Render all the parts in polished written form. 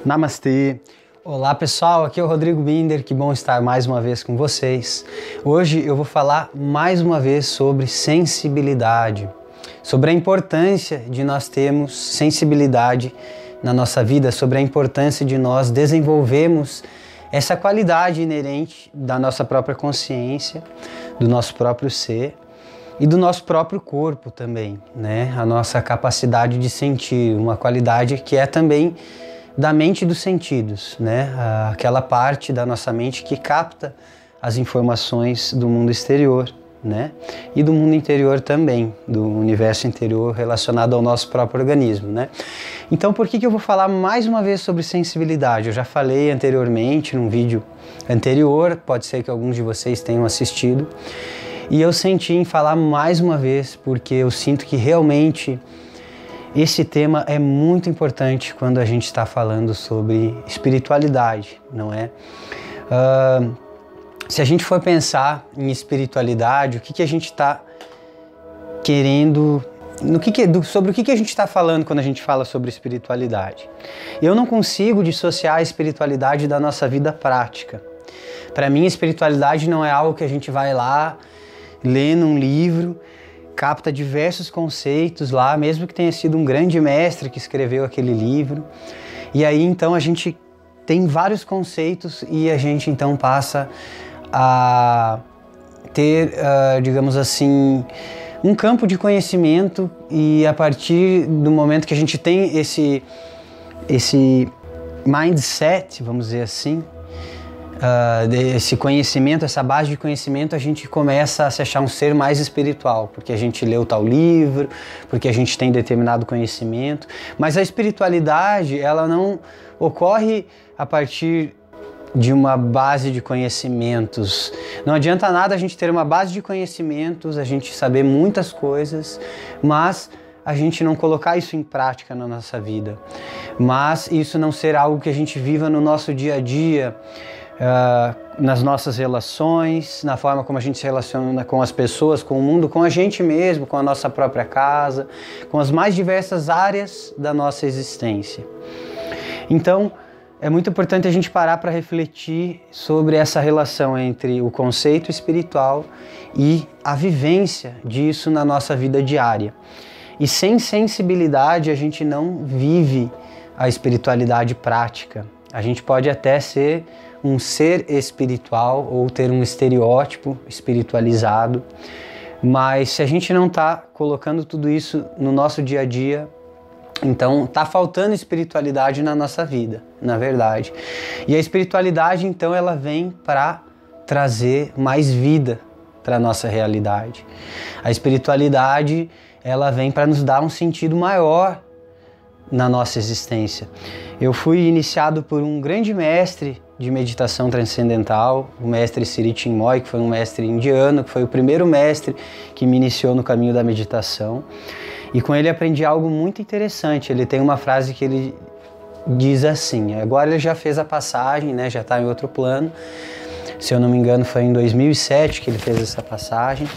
Namastê! Olá pessoal, aqui é o Rodrigo Binder, que bom estar mais uma vez com vocês. Hoje eu vou falar mais uma vez sobre sensibilidade, sobre a importância de nós termos sensibilidade na nossa vida, sobre a importância de nós desenvolvermos essa qualidade inerente da nossa própria consciência, do nosso próprio ser e do nosso próprio corpo também, né? A nossa capacidade de sentir, uma qualidade que é também da mente e dos sentidos, né? Aquela parte da nossa mente que capta as informações do mundo exterior, né? E do mundo interior também, do universo interior relacionado ao nosso próprio organismo, né? Então, por que eu vou falar mais uma vez sobre sensibilidade? Eu já falei anteriormente num vídeo anterior, pode ser que alguns de vocês tenham assistido, e eu senti em falar mais uma vez porque eu sinto que realmente esse tema é muito importante quando a gente está falando sobre espiritualidade, não é? Se a gente for pensar em espiritualidade, o que a gente está querendo, sobre o que a gente está falando quando a gente fala sobre espiritualidade? Eu não consigo dissociar a espiritualidade da nossa vida prática. Para mim, espiritualidade não é algo que a gente vai lá, lê num livro, capta diversos conceitos lá, mesmo que tenha sido um grande mestre que escreveu aquele livro. E aí então a gente tem vários conceitos e a gente então passa a ter, digamos assim, um campo de conhecimento, e a partir do momento que a gente tem esse mindset, vamos dizer assim, desse conhecimento, essa base de conhecimento, a gente começa a se achar um ser mais espiritual, porque a gente leu tal livro, porque a gente tem determinado conhecimento. Mas a espiritualidade, ela não ocorre a partir de uma base de conhecimentos. Não adianta nada a gente ter uma base de conhecimentos, a gente saber muitas coisas, mas a gente não colocar isso em prática na nossa vida. Mas isso não ser algo que a gente viva no nosso dia a dia, nas nossas relações, na forma como a gente se relaciona com as pessoas, com o mundo, com a gente mesmo, com a nossa própria casa, com as mais diversas áreas da nossa existência. Então, é muito importante a gente parar para refletir sobre essa relação entre o conceito espiritual e a vivência disso na nossa vida diária. E sem sensibilidade a gente não vive a espiritualidade prática. A gente pode até ser um ser espiritual ou ter um estereótipo espiritualizado, mas se a gente não está colocando tudo isso no nosso dia a dia, então está faltando espiritualidade na nossa vida, na verdade. E a espiritualidade, então, ela vem para trazer mais vida para a nossa realidade. A espiritualidade, ela vem para nos dar um sentido maior na nossa existência. Eu fui iniciado por um grande mestre de meditação transcendental, o mestre Sri Chinmoy, que foi um mestre indiano, que foi o primeiro mestre que me iniciou no caminho da meditação. E com ele aprendi algo muito interessante. Ele tem uma frase que ele diz assim, agora ele já fez a passagem, né, já está em outro plano, se eu não me engano foi em 2007 que ele fez essa passagem,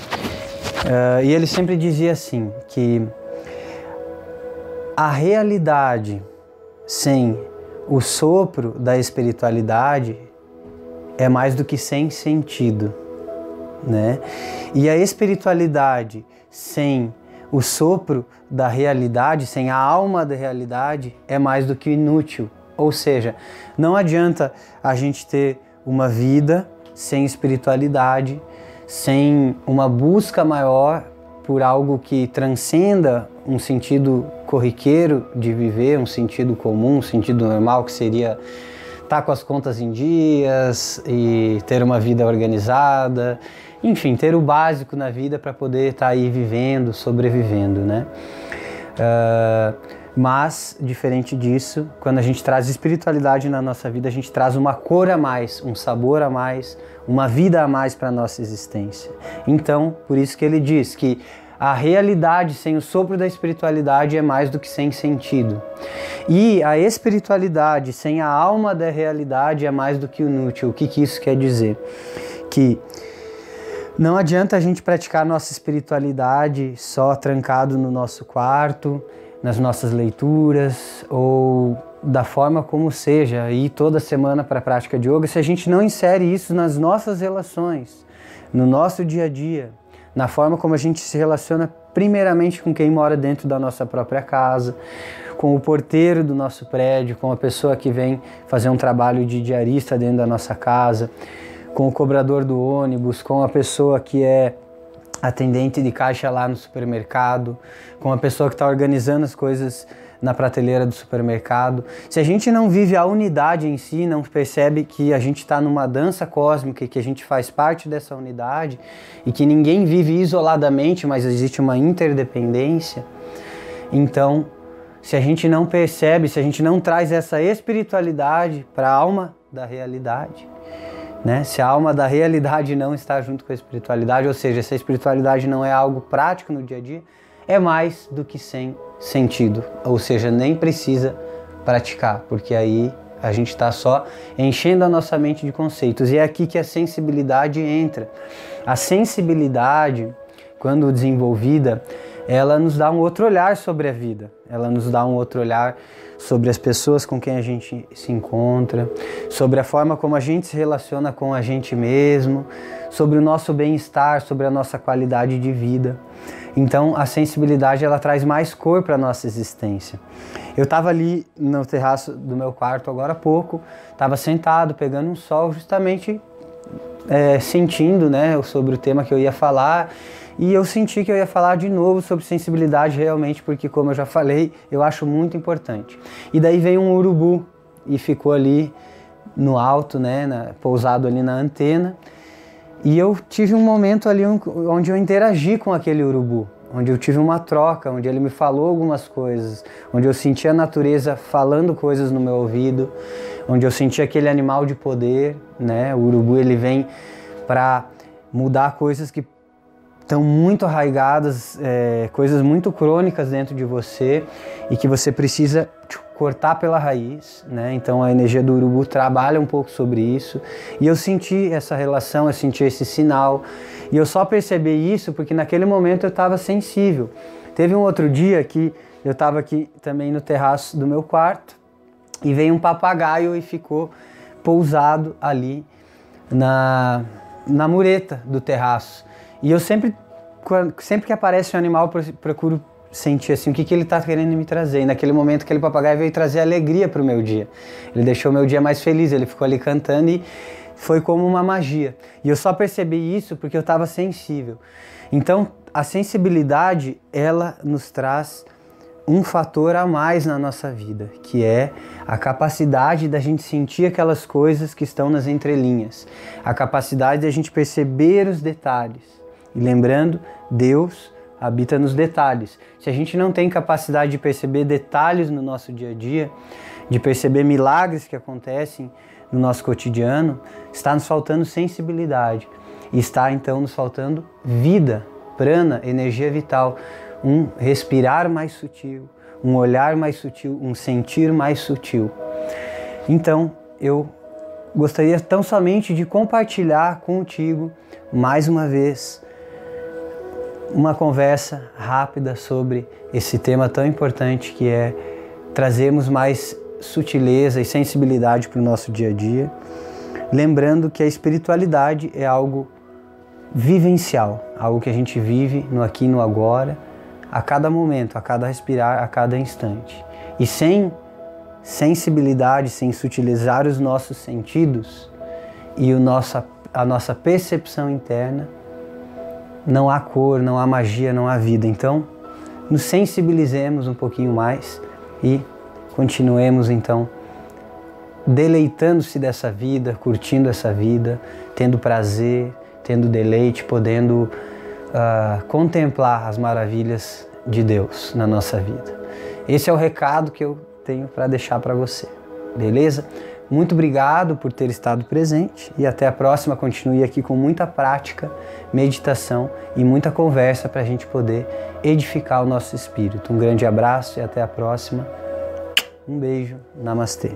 e ele sempre dizia assim, que a realidade sem o sopro da espiritualidade é mais do que sem sentido, né? E a espiritualidade sem o sopro da realidade, sem a alma da realidade, é mais do que inútil. Ou seja, não adianta a gente ter uma vida sem espiritualidade, sem uma busca maior por algo que transcenda um sentido corriqueiro de viver, um sentido comum, um sentido normal, que seria estar com as contas em dias e ter uma vida organizada, enfim, ter o básico na vida para poder estar aí vivendo, sobrevivendo, né? Mas, diferente disso, quando a gente traz espiritualidade na nossa vida, a gente traz uma cor a mais, um sabor a mais, uma vida a mais para a nossa existência. Então, por isso que ele diz que a realidade sem o sopro da espiritualidade é mais do que sem sentido. E a espiritualidade sem a alma da realidade é mais do que inútil. O que isso quer dizer? Que não adianta a gente praticar nossa espiritualidade só trancado no nosso quarto, nas nossas leituras, ou da forma como seja, ir toda semana para a prática de yoga, se a gente não insere isso nas nossas relações, no nosso dia a dia, na forma como a gente se relaciona primeiramente com quem mora dentro da nossa própria casa, com o porteiro do nosso prédio, com a pessoa que vem fazer um trabalho de diarista dentro da nossa casa, com o cobrador do ônibus, com a pessoa que é atendente de caixa lá no supermercado, com a pessoa que está organizando as coisas na prateleira do supermercado. Se a gente não vive a unidade em si, não percebe que a gente está numa dança cósmica e que a gente faz parte dessa unidade e que ninguém vive isoladamente, mas existe uma interdependência, então, se a gente não percebe, se a gente não traz essa espiritualidade para a alma da realidade, né? Se a alma da realidade não está junto com a espiritualidade, ou seja, se a espiritualidade não é algo prático no dia a dia, é mais do que sem sentido, ou seja, nem precisa praticar, porque aí a gente está só enchendo a nossa mente de conceitos. E é aqui que a sensibilidade entra. A sensibilidade, quando desenvolvida, ela nos dá um outro olhar sobre a vida, ela nos dá um outro olhar sobre as pessoas com quem a gente se encontra, sobre a forma como a gente se relaciona com a gente mesmo, sobre o nosso bem-estar, sobre a nossa qualidade de vida. Então a sensibilidade ela traz mais cor para a nossa existência. Eu estava ali no terraço do meu quarto agora há pouco, estava sentado pegando um sol justamente sentindo, né, sobre o tema que eu ia falar, e eu senti que eu ia falar de novo sobre sensibilidade realmente, porque como eu já falei, eu acho muito importante. E daí veio um urubu e ficou ali no alto, né, pousado ali na antena, e eu tive um momento ali onde eu interagi com aquele urubu, onde eu tive uma troca, onde ele me falou algumas coisas, onde eu senti a natureza falando coisas no meu ouvido, onde eu senti aquele animal de poder, né? O urubu ele vem para mudar coisas que estão muito arraigadas, coisas muito crônicas dentro de você e que você precisa cortar pela raiz, né? Então a energia do urubu trabalha um pouco sobre isso e eu senti essa relação, eu senti esse sinal e eu só percebi isso porque naquele momento eu estava sensível. Teve um outro dia que eu estava aqui também no terraço do meu quarto e veio um papagaio e ficou pousado ali na mureta do terraço. E eu sempre que aparece um animal, procuro sentir assim, o que ele está querendo me trazer. E naquele momento, aquele papagaio veio trazer alegria para o meu dia. Ele deixou o meu dia mais feliz, ele ficou ali cantando e foi como uma magia. E eu só percebi isso porque eu estava sensível. Então, a sensibilidade, ela nos traz um fator a mais na nossa vida, que é a capacidade da gente sentir aquelas coisas que estão nas entrelinhas, a capacidade da gente perceber os detalhes. E lembrando, Deus habita nos detalhes. Se a gente não tem capacidade de perceber detalhes no nosso dia a dia, de perceber milagres que acontecem no nosso cotidiano, está nos faltando sensibilidade. E está então nos faltando vida, prana, energia vital, um respirar mais sutil, um olhar mais sutil, um sentir mais sutil. Então, eu gostaria tão somente de compartilhar contigo, mais uma vez, uma conversa rápida sobre esse tema tão importante que é trazermos mais sutileza e sensibilidade para o nosso dia a dia, lembrando que a espiritualidade é algo vivencial, algo que a gente vive no aqui e no agora, a cada momento, a cada respirar, a cada instante. E sem sensibilidade, sem sutilizar os nossos sentidos e a nossa percepção interna, não há cor, não há magia, não há vida. Então, nos sensibilizemos um pouquinho mais e continuemos então deleitando-se dessa vida, curtindo essa vida, tendo prazer, tendo deleite, podendo contemplar as maravilhas de Deus na nossa vida. Esse é o recado que eu tenho para deixar para você, beleza? Muito obrigado por ter estado presente e até a próxima. Continue aqui com muita prática, meditação e muita conversa para a gente poder edificar o nosso espírito. Um grande abraço e até a próxima. Um beijo. Namastê.